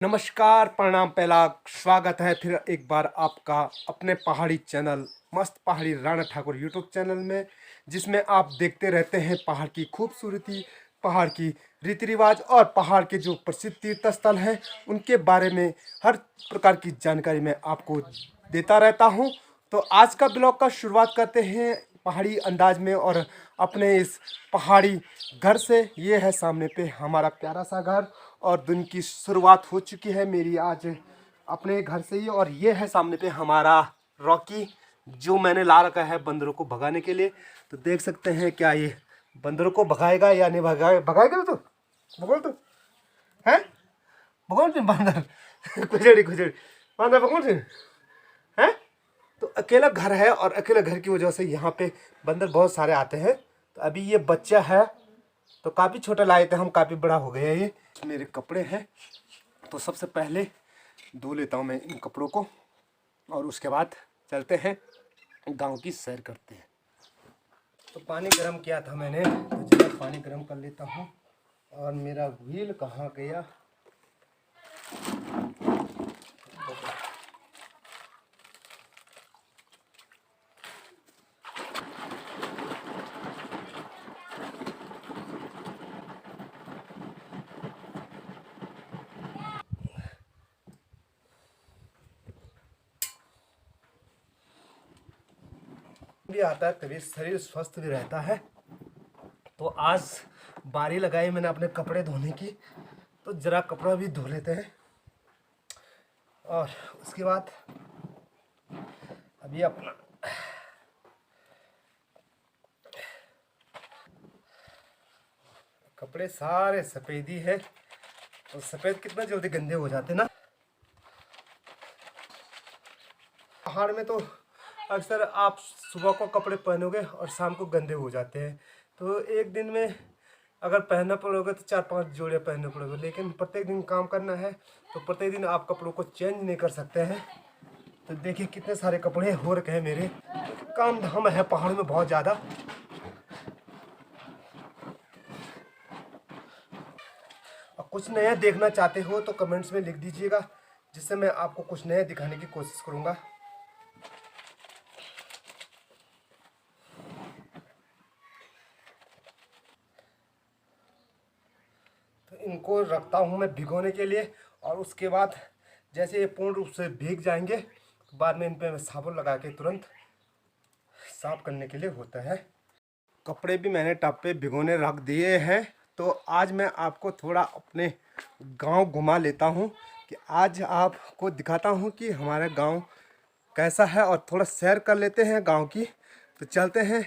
नमस्कार, प्रणाम, पहला स्वागत है फिर एक बार आपका अपने पहाड़ी चैनल मस्त पहाड़ी राणा ठाकुर यूट्यूब चैनल में, जिसमें आप देखते रहते हैं पहाड़ की खूबसूरती, पहाड़ की रीति रिवाज और पहाड़ के जो प्रसिद्ध तीर्थ स्थल हैं उनके बारे में हर प्रकार की जानकारी मैं आपको देता रहता हूं। तो आज का ब्लॉग का शुरुआत करते हैं पहाड़ी अंदाज में और अपने इस पहाड़ी घर से। ये है सामने पे हमारा प्यारा सा घर और दिन की शुरुआत हो चुकी है मेरी आज अपने घर से ही। और ये है सामने पे हमारा रॉकी, जो मैंने ला रखा है बंदरों को भगाने के लिए। तो देख सकते हैं क्या ये बंदरों को भगाएगा या नहीं भगाएगा। भगाएगा तो भगोल तो है भगोल तुम बंदर खुजड़ी खुजड़ी बंदर भगोल तुम है। तो अकेला घर है और अकेला घर की वजह से यहाँ पे बंदर बहुत सारे आते हैं। तो अभी ये बच्चा है तो काफ़ी छोटा लाए थे हम, काफ़ी बड़ा हो गया ये। मेरे कपड़े हैं तो सबसे पहले धो लेता हूँ मैं इन कपड़ों को और उसके बाद चलते हैं गांव की सैर करते हैं। तो पानी गर्म किया था मैंने, तो जरा पानी गर्म कर लेता हूँ। और मेरा व्हील कहाँ गया? भी आता है तभी शरीर स्वस्थ भी रहता है। तो आज बारी लगाई मैंने अपने कपड़े धोने की, तो जरा कपड़ा भी धो लेते हैं। और उसके बाद अभी अपना कपड़े सारे सफ़ेदी है, तो सफ़ेद कितना जल्दी गंदे हो जाते ना। पहाड़ में तो अक्सर आप सुबह को कपड़े पहनोगे और शाम को गंदे हो जाते हैं। तो एक दिन में अगर पहनना पड़ोगे तो 4-5 जोड़े पहनने पड़ोगे, लेकिन प्रत्येक दिन काम करना है तो प्रत्येक दिन आप कपड़ों को चेंज नहीं कर सकते हैं। तो देखिए कितने सारे कपड़े हो रखे हैं मेरे। काम धाम है पहाड़ में बहुत ज़्यादा। और कुछ नया देखना चाहते हो तो कमेंट्स में लिख दीजिएगा, जिससे मैं आपको कुछ नया दिखाने की कोशिश करूँगा। तो इनको रखता हूँ मैं भिगोने के लिए, और उसके बाद जैसे ये पूर्ण रूप से भीग जाएंगे तो बाद में इन पर मैं साबुन लगा के तुरंत साफ करने के लिए होता है। कपड़े भी मैंने टब पे भिगोने रख दिए हैं। तो आज मैं आपको थोड़ा अपने गांव घुमा लेता हूं, कि आज आपको दिखाता हूं कि हमारा गांव कैसा है और थोड़ा सैर कर लेते हैं गांव की। तो चलते हैं,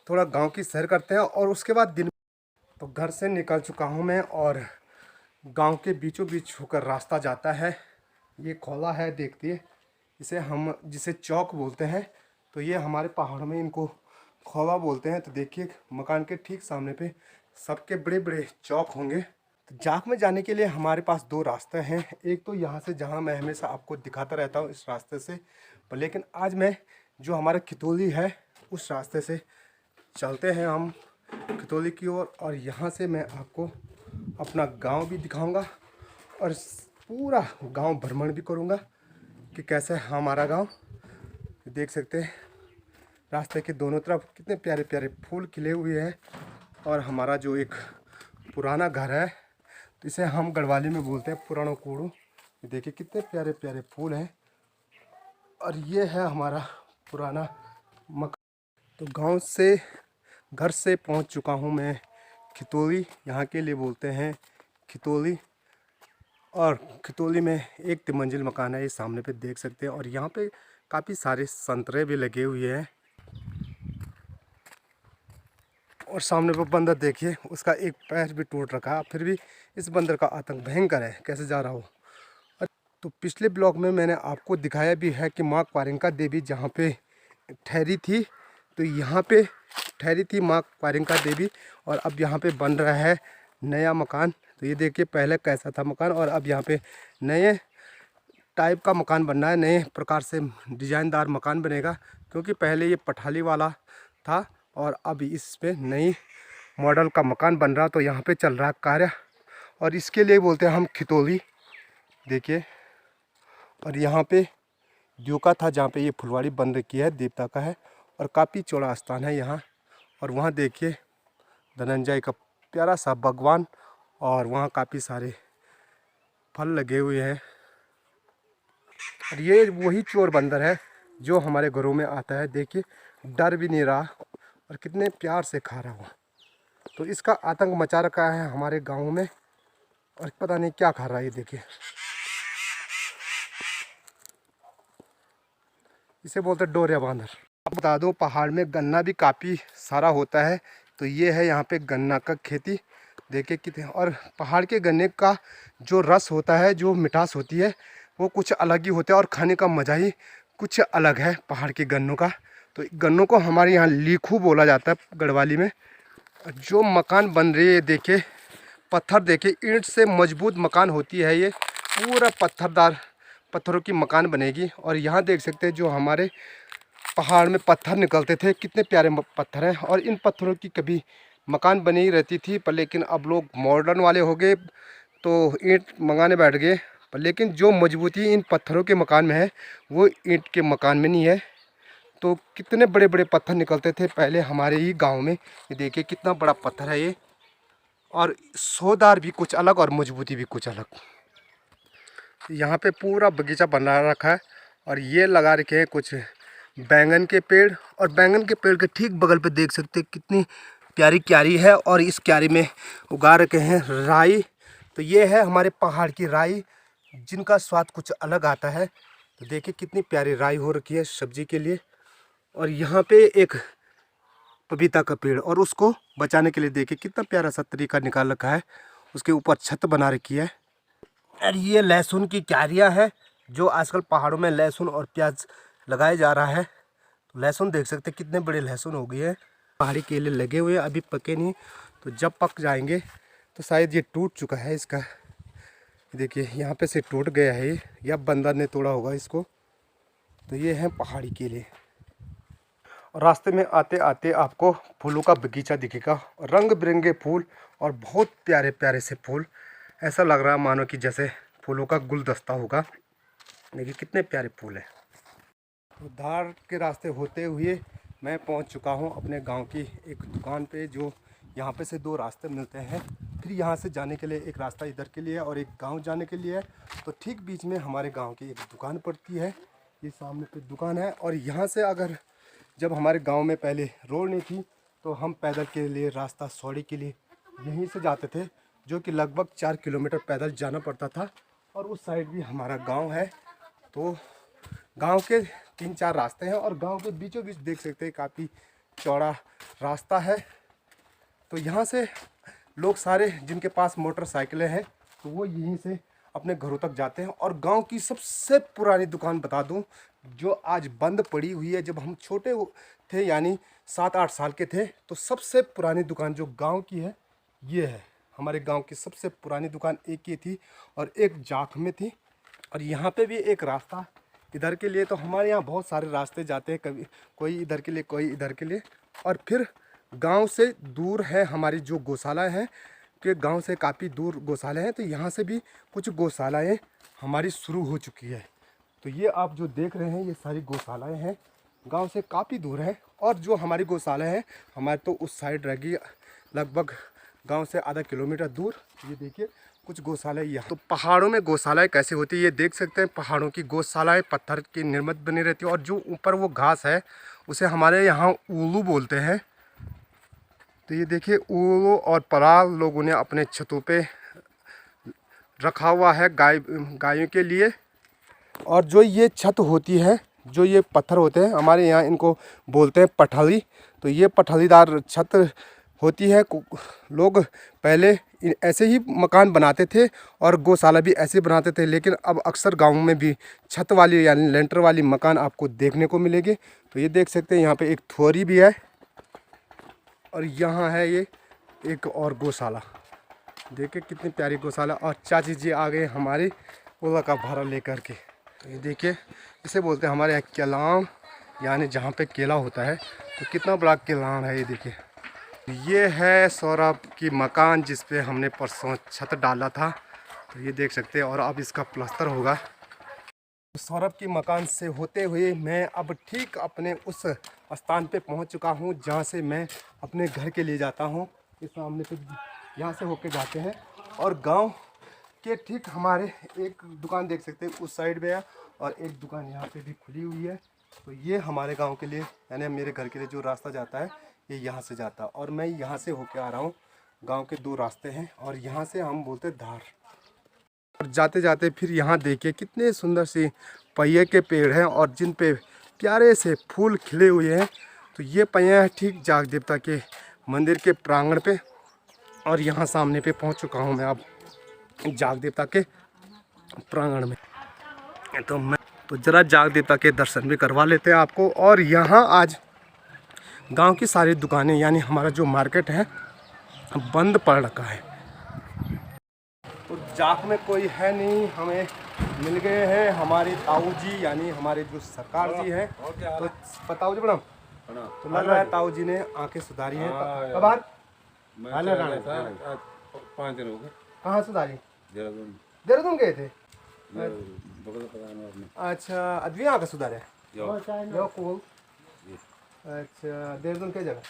थोड़ा गांव की सैर करते हैं और उसके बाद दिन। तो घर से निकल चुका हूं मैं और गांव के बीचों बीच होकर रास्ता जाता है। ये खोला है, देखिए इसे हम जिसे चौक बोलते हैं। तो ये हमारे पहाड़ में इनको खोला बोलते हैं। तो देखिए मकान के ठीक सामने पे सबके बड़े बड़े चौक होंगे। तो जाक में जाने के लिए हमारे पास 2 रास्ते हैं। एक तो यहाँ से, जहाँ मैं हमेशा आपको दिखाता रहता हूँ इस रास्ते से, पर लेकिन आज मैं जो हमारा खितौली है उस रास्ते से चलते हैं हम खितौली की ओर। और यहाँ से मैं आपको अपना गांव भी दिखाऊंगा और पूरा गांव भ्रमण भी करूंगा कि कैसे है हमारा गांव। देख सकते हैं रास्ते के दोनों तरफ कितने प्यारे प्यारे फूल खिले हुए हैं। और हमारा जो एक पुराना घर है, तो इसे हम गढ़वाली में बोलते हैं पुरानो कूड़ू। देखिए कितने प्यारे प्यारे फूल हैं। और ये है हमारा पुराना मकान। तो गांव से, घर से पहुंच चुका हूं मैं खितौली। यहाँ के लिए बोलते हैं खितौली। और खितौली में एक तिमंजिल मकान है, ये सामने पे देख सकते हैं। और यहाँ पे काफ़ी सारे संतरे भी लगे हुए हैं। और सामने पर बंदर देखिए, उसका एक पैर भी टूट रखा है, फिर भी इस बंदर का आतंक भयंकर है, कैसे जा रहा हो। तो पिछले ब्लॉग में मैंने आपको दिखाया भी है कि माँ क्वारिंका देवी जहाँ पे ठहरी थी, तो यहाँ पे ठहरी थी माँ क्वारिंका देवी। और अब यहाँ पे बन रहा है नया मकान। तो ये देखिए पहले कैसा था मकान और अब यहाँ पे नए टाइप का मकान बन रहा है, नए प्रकार से डिजाइनदार मकान बनेगा। क्योंकि पहले ये पठाली वाला था और अब इस पे नई मॉडल का मकान बन रहा। तो यहाँ पे चल रहा है कार्य और इसके लिए बोलते हैं हम खितौली। देखिए। और यहाँ पे द्योका था जहाँ पे ये फुलवाड़ी बन रखी है, देवता का है और काफ़ी चौड़ा स्थान है यहाँ। और वहाँ देखिए धनंजय का प्यारा सा भगवान, और वहाँ काफ़ी सारे फल लगे हुए हैं। और ये वही चोर बंदर है जो हमारे घरों में आता है। देखिए डर भी नहीं रहा और कितने प्यार से खा रहा हुआ। तो इसका आतंक मचा रखा है हमारे गाँव में, और पता नहीं क्या खा रहा है। ये देखिए, इसे बोलते हैं डोरिया बांदर। आप बता दूं पहाड़ में गन्ना भी काफ़ी सारा होता है। तो ये है यहाँ पे गन्ना का खेती। देखिए कितने, और पहाड़ के गन्ने का जो रस होता है, जो मिठास होती है, वो कुछ अलग ही होता है और खाने का मज़ा ही कुछ अलग है पहाड़ के गन्नों का। तो गन्नों को हमारे यहाँ लीखू बोला जाता है गढ़वाली में। जो मकान बन रही है देखिए, पत्थर देखिए, ईंट से मजबूत मकान होती है ये, पूरा पत्थरदार पत्थरों की मकान बनेगी। और यहाँ देख सकते हैं जो हमारे पहाड़ में पत्थर निकलते थे, कितने प्यारे पत्थर हैं। और इन पत्थरों की कभी मकान बनी ही रहती थी, पर लेकिन अब लोग मॉडर्न वाले हो गए तो ईंट मंगाने बैठ गए। पर लेकिन जो मजबूती इन पत्थरों के मकान में है वो ईंट के मकान में नहीं है। तो कितने बड़े बड़े पत्थर निकलते थे पहले हमारे ही गाँव में। ये देखिए कितना बड़ा पत्थर है ये, और सौदार भी कुछ अलग और मजबूती भी कुछ अलग। यहाँ पे पूरा बगीचा बना रखा है, और ये लगा रखे हैं कुछ बैंगन के पेड़। और बैंगन के पेड़ के ठीक बगल पे देख सकते हैं कितनी प्यारी क्यारी है, और इस क्यारी में उगा रखे हैं राई। तो ये है हमारे पहाड़ की राई, जिनका स्वाद कुछ अलग आता है। तो देखिए कितनी प्यारी राई हो रखी है सब्जी के लिए। और यहाँ पे एक पपीता का पेड़, और उसको बचाने के लिए देखिए कितना प्यारा सा तरीका निकाल रखा है, उसके ऊपर छत बना रखी है। और ये लहसुन की क्यारियाँ हैं, जो आजकल पहाड़ों में लहसुन और प्याज लगाया जा रहा है। तो लहसुन देख सकते हैं कितने बड़े लहसुन हो गए हैं। पहाड़ी केले लगे हुए हैं, अभी पके नहीं, तो जब पक जाएंगे तो शायद ये टूट चुका है इसका। देखिए यहाँ पे से टूट गया है ये, या बंदर ने तोड़ा होगा इसको। तो ये है पहाड़ी केले। और रास्ते में आते आते आपको फूलों का बगीचा दिखेगा, रंग बिरंगे फूल और बहुत प्यारे प्यारे से फूल। ऐसा लग रहा है मानो कि जैसे फूलों का गुलदस्ता होगा। देखिए कितने प्यारे फूल हैं। तो धार के रास्ते होते हुए मैं पहुंच चुका हूं अपने गांव की एक दुकान पे, जो यहाँ पे से दो रास्ते मिलते हैं। फिर यहाँ से जाने के लिए एक रास्ता इधर के लिए है और एक गांव जाने के लिए है। तो ठीक बीच में हमारे गांव की एक दुकान पड़ती है। ये सामने पे दुकान है। और यहाँ से अगर जब हमारे गाँव में पहले रोड नहीं थी तो हम पैदल के लिए रास्ता सौड़ी के लिए यहीं से जाते थे, जो कि लगभग 4 किलोमीटर पैदल जाना पड़ता था। और उस साइड भी हमारा गांव है। तो गांव के 3-4 रास्ते हैं, और गांव के बीचों बीच देख सकते हैं काफ़ी चौड़ा रास्ता है। तो यहाँ से लोग सारे जिनके पास मोटरसाइकिलें हैं तो वो यहीं से अपने घरों तक जाते हैं। और गांव की सबसे पुरानी दुकान बता दूं, जो आज बंद पड़ी हुई है। जब हम छोटे थे यानी 7-8 साल के थे, तो सबसे पुरानी दुकान जो गांव की है ये है। हमारे गांव की सबसे पुरानी दुकान एक ही थी, और एक जाख में थी। और यहाँ पे भी एक रास्ता इधर के लिए। तो हमारे यहाँ बहुत सारे रास्ते जाते हैं, कभी कोई इधर के लिए, कोई इधर के लिए। और फिर गांव से दूर है हमारी जो गौशालाएँ हैं, कि गांव से काफ़ी दूर गौशालाएँ हैं। तो यहाँ से भी कुछ गौशालाएँ हमारी शुरू हो चुकी है। तो ये आप जो देख रहे हैं ये सारी गौशालाएँ हैं, गांव से काफ़ी दूर है। और जो हमारी गौशालाएँ हैं हमारे तो उस साइड रहेगी, लगभग गांव से आधा किलोमीटर दूर। ये देखिए कुछ गौशालाएँ यहाँ। तो पहाड़ों में गौशालाएँ कैसे होती है ये देख सकते हैं। पहाड़ों की गौशालाएँ पत्थर की निर्मित बनी रहती है, और जो ऊपर वो घास है उसे हमारे यहाँ ऊलू बोलते हैं। तो ये देखिए ऊलू और पराल लोगों ने अपने छतों पे रखा हुआ है गायों के लिए। और जो ये छत होती है, जो ये पत्थर होते हैं, हमारे यहाँ इनको बोलते हैं पठाली। तो ये पठालीदार छत होती है। लोग पहले ऐसे ही मकान बनाते थे और गौशाला भी ऐसे बनाते थे। लेकिन अब अक्सर गाँव में भी छत वाली यानी लेंटर वाली मकान आपको देखने को मिलेगी। तो ये देख सकते हैं यहाँ पे एक थोरी भी है, और यहाँ है ये एक और गौशाला। देखिए कितनी प्यारी गौशाला। और चाची जी आ गए हमारी ओला का भाड़ा लेकर के। तो ये देखिए इसे बोलते हैं हमारे यहाँ केलान, यानी जहाँ पे केला होता है। तो कितना बड़ा केलान है ये देखिए। ये है सौरभ की मकान जिस पे हमने परसों छत डाला था। तो ये देख सकते हैं, और अब इसका प्लास्टर होगा। सौरभ की मकान से होते हुए मैं अब ठीक अपने उस स्थान पे पहुंच चुका हूं जहां से मैं अपने घर के लिए जाता हूं। इस सामने पे यहाँ से होके जाते हैं, और गांव के ठीक हमारे एक दुकान देख सकते हैं उस साइड में है, और एक दुकान यहाँ पे भी खुली हुई है। तो ये हमारे गांव के लिए यानी मेरे घर के लिए जो रास्ता जाता है ये यहाँ से जाता है, और मैं यहाँ से होके आ रहा हूँ। गांव के 2 रास्ते हैं, और यहाँ से हम बोलते हैं धार। और जाते जाते फिर यहाँ देखिए कितने सुंदर से पहिए के पेड़ हैं, और जिन पे प्यारे से फूल खिले हुए हैं। तो ये पहिया है ठीक जाग देवता के मंदिर के प्रांगण पे, और यहाँ सामने पे पहुँच चुका हूँ मैं अब जाग देवता के प्रांगण में। तो जरा जाग देवता के दर्शन भी करवा लेते हैं आपको। और यहाँ आज गांव की सारी दुकानें यानी हमारा जो मार्केट है बंद पड़ रखा है। तो जाग में कोई है नहीं, हमें मिल गए हैं हमारे ताऊ जी यानी हमारे जो सरकार जी हैं। तो ताऊ जी प्रणाम। तो लग रहा है ताऊ जी ने आंखें सुधारी हैं। कब आज 5 दिन हो गए। कहाँ सुधारी? देहरादून गए थे। अच्छा, अद्वी आंखें सुधारे। अच्छा, देहरादून क्या जगह?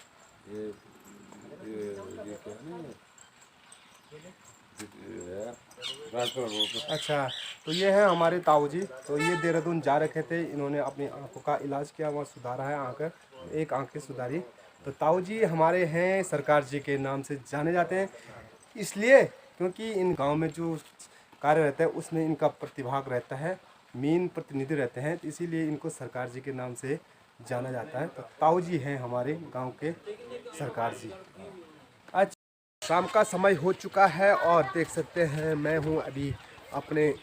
अच्छा, तो ये है हमारे ताऊ जी। तो ये देहरादून जा रखे थे, इन्होंने अपनी आंखों का इलाज किया, वहाँ सुधारा है आंखें, एक आंखें सुधारी। तो ताऊ जी हमारे हैं सरकार जी के नाम से जाने जाते हैं, इसलिए क्योंकि इन गांव में जो कार्य रहता है उसमें इनका प्रतिभाग रहता है, मेन प्रतिनिधि रहते हैं, तो इसीलिए इनको सरकार जी के नाम से जाना जाता है। तो ताऊ जी हैं हमारे गांव के सरकार जी। अच्छा, शाम का समय हो चुका है, और देख सकते हैं मैं हूं अभी अपने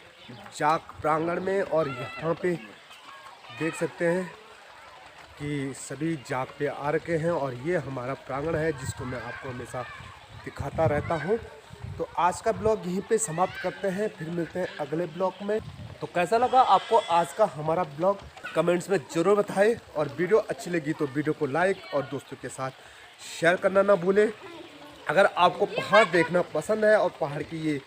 जाग प्रांगण में, और यहाँ पे देख सकते हैं कि सभी जाग पे आ रखे हैं, और ये हमारा प्रांगण है जिसको मैं आपको हमेशा दिखाता रहता हूँ। तो आज का ब्लॉग यहीं पे समाप्त करते हैं, फिर मिलते हैं अगले ब्लॉग में। तो कैसा लगा आपको आज का हमारा ब्लॉग कमेंट्स में ज़रूर बताएं, और वीडियो अच्छी लगी तो वीडियो को लाइक और दोस्तों के साथ शेयर करना ना भूलें। अगर आपको पहाड़ देखना पसंद है और पहाड़ की ये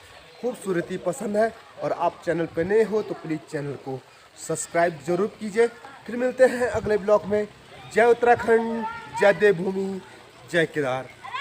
खूबसूरती पसंद है और आप चैनल पर नए हो तो प्लीज़ चैनल को सब्सक्राइब ज़रूर कीजिए। फिर मिलते हैं अगले ब्लॉग में। जय उत्तराखंड, जय देवभूमि, जय केदार।